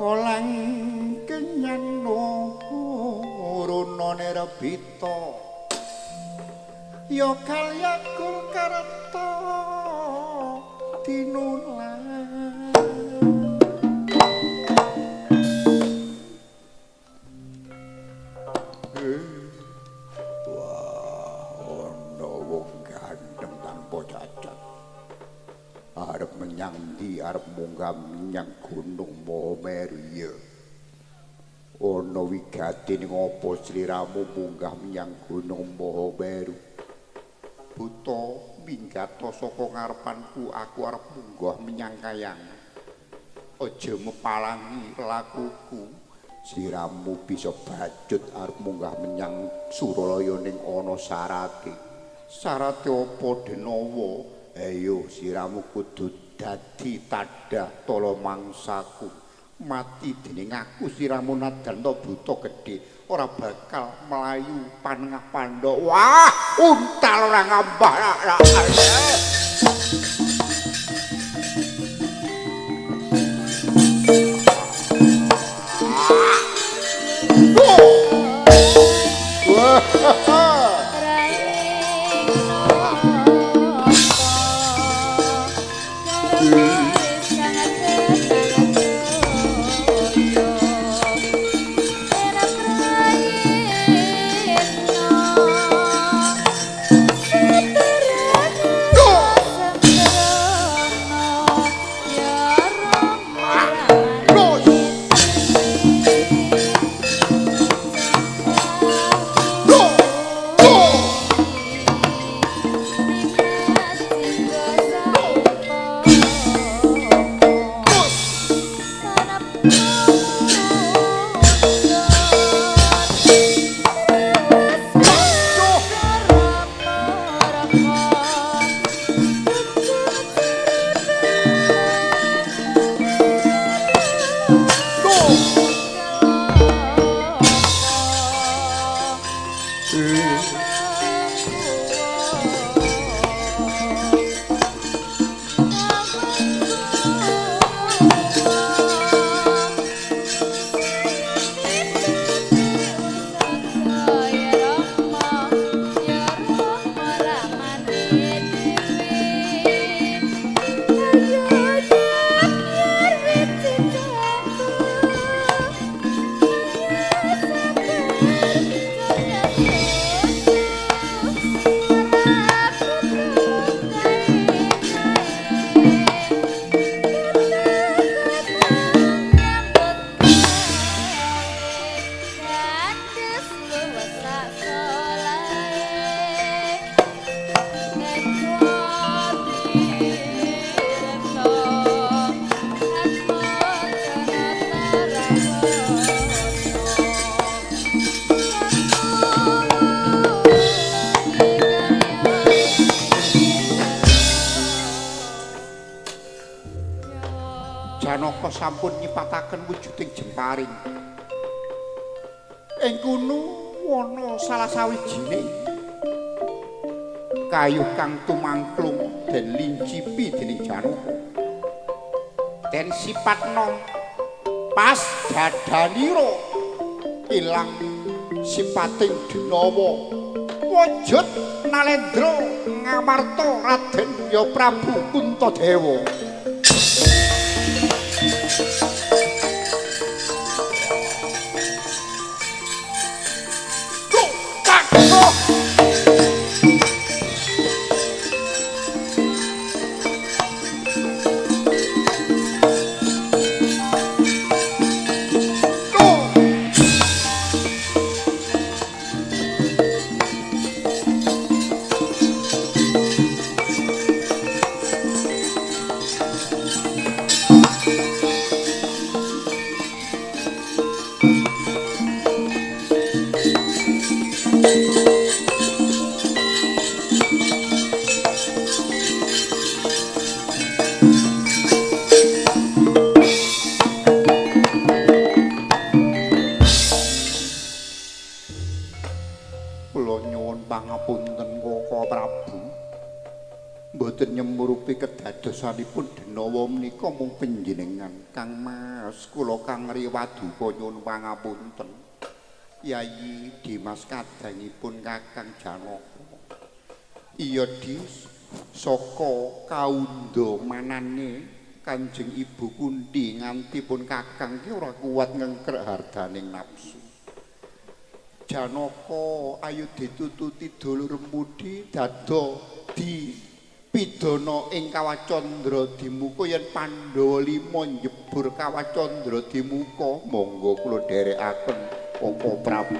kolang kenyan runane rebita ya kalyaku karta tinulang arep menyang ndi arep munggah menyang Gunung Mahameru ya ana wigati ning apa sliramu munggah menyang Gunung Mahameru buta minggat saka ngarepanku aku arep munggah menyang kayang aja mepalangi lakuku sliramu bisa bajut arep munggah menyang Suralaya ning ana syarate apa denawa ayo siramu kudu dadi tadah tala mangsaku mati dening aku siramu nadanta buta gedhe ora bakal melayu panengah pandha wah untal ora ngambah Janaka sampun nyipataken wujuding jemparing. Ing kono ana salah sawijining kayu kang tumangklung den lincipi dening Janaka. Den sipatna pas dadanira ilang sipating denawa. Wujud Nalendra ngamarta Raden ya Prabu Kuntadewa. pikedadosanipun denawa menika mung panjenengan Kang Mas kula Kang Riwaduka nyuwun pangapunten. Yayi Dimas kadangipun Kakang Janaka. Iya Dis saka kaundha manane Kanjeng Ibu Kunthi nganti pun Kakang ki ora kuat ngengkrek hardaning nafsu. Janaka ayu ditututi dulur mudi dado dipidana ing Kawacandra Dimuka yen Pandhawa 5 njebur Kawacandra Dimuka monggo kula dherekaken Apa Prabu.